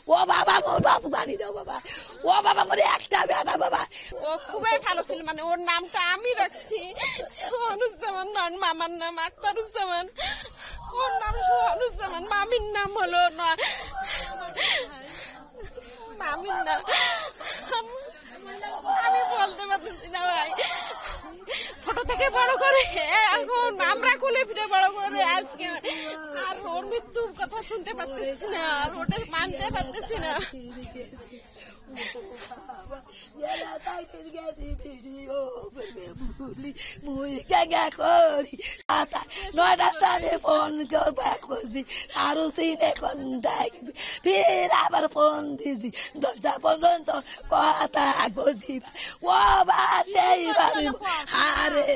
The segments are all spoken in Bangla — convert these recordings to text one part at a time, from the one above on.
ও বাবা মোর বাবু গানি দাও বাবা ও বাবা মোর একটা বেটা বাবা ও খুবই ভালো ছিল মানে ওর নামটা আমি রাখছি সোহানুজ্জামান নন মামার নাম আক্তারুজ্জামান ওর নাম সোহানুজ্জামান মামির নাম হলো মামির নাম আমি বলতে পারতেছি না ভাই ছোট থেকে বড় করে এখন আমরা কোলে ফিরে বড় করে আজকে আর ওর মৃত্যুর কথা শুনতে পারতেছি না আর ওটা মানতে পারতেছি না নয়টার সাথে ফোন করছি আরো সিনে কন্টাক্ট ফের আবার ফোন দিছি 10টা পর্যন্ত কথা কছি ও বা সেইভাবে আরে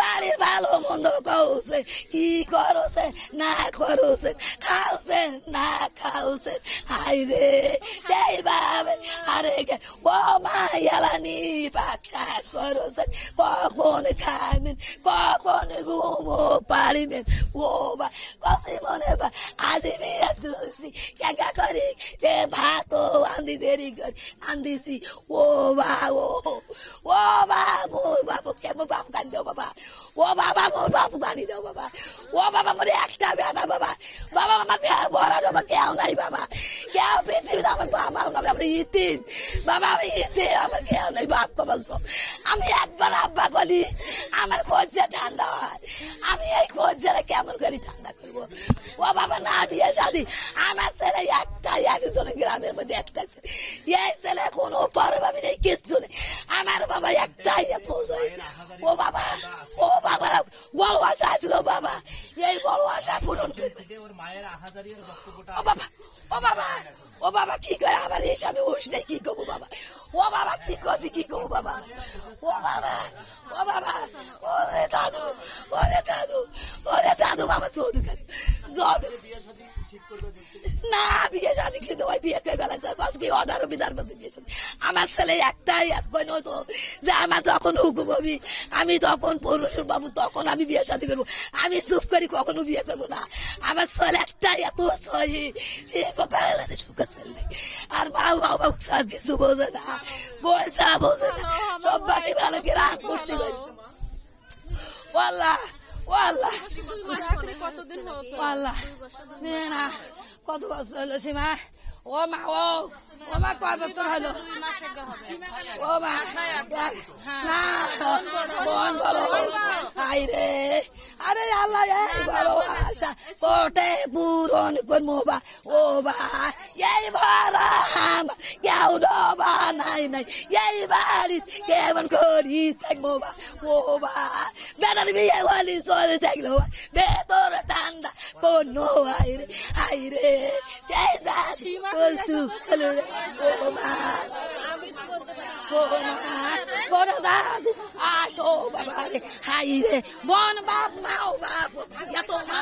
বাড়ির ভালো মন্দ কৌছে কি করছে না করছে খাওছে না খাওছে হাই রে সেইভাবে আরে ও মায়ালানি বাচ্চা করছে কখন খাবেন কখন ঘুমো পারিবেন ও বা কষে মনে বা আজি বিয়ে তুলছি কেকা করি ভাত আন্দি দেরি করে আন্দিছি ও বা ও বাবু বাবু কেমন বাবু গানি দাও বাবা ও বাবা মোর বাবু গানি দাও বাবা ও বাবা মোর একটা বেটা বাবা বাবা আমার বড় আমার কেউ নাই বাবা কেউ পৃথিবীতে আমার বাবা আমার ইতিম বাবা আমি ইতিম আমার কেউ নাই বাপ বাবা সব আমি একবার আব্বা করি আমার খোঁজে ঠান্ডা হয় আমি এই খোঁজে কেমন করে ঠান্ডা করবো ও বাবা না বিয়ে শাদি আমার ছেলে একটাই একজনের গ্রামের মধ্যে একটা ছেলে এই ছেলে কোনো পরে ভাবি নেই কিছু নেই আমার বাবা একটাই ও বাবা বড় আশা আসলো বাবা এই বড় আশা পূরণ করবে ও বাবা কি করে আমার হিসাবে উস নেই কি করবো বাবা ও বাবা কি করতে কি করবো বাবা ও বাবা ওরে দাদু বাবা চৌধু না বিয়ে শাদী কিন্তু ওই বিয়ে করে বেলায় আজকে 18 বিধার বছর বিয়ে শাদী আমার ছেলে একটাই নয়তো যে আমার যখন হুকুম হবি আমি তখন পৌরসুর বাবু তখন আমি বিয়ে শাদী করবো আমি চুপ করি কখনো বিয়ে করবো না আমার ছেলে একটাই এত সহি সে সুখে ছেলে আর বাবা কিছু বোঝে না বয়সা বোঝে না সব বাকি ভালো গ্রাম করতে পারি কত বছর হলো সীমা ও মা কয় বছর হলো ও মা না বোন বলো হাই রে আরে আল্লাহ বড় আশা কোটে পূরণ করবো বা ও বা এই ভাড়া কেউ ডবা নাই এই বাড়ি কেমন করি থাকবো বা ও বা বেটার বিয়ে বলি চলে থাকলো ভেতর ঠান্ডা কোনো হাই রে বলছু ও মা আসো বাবা রে হাই রে বন বাপ মাও বাপ এত মা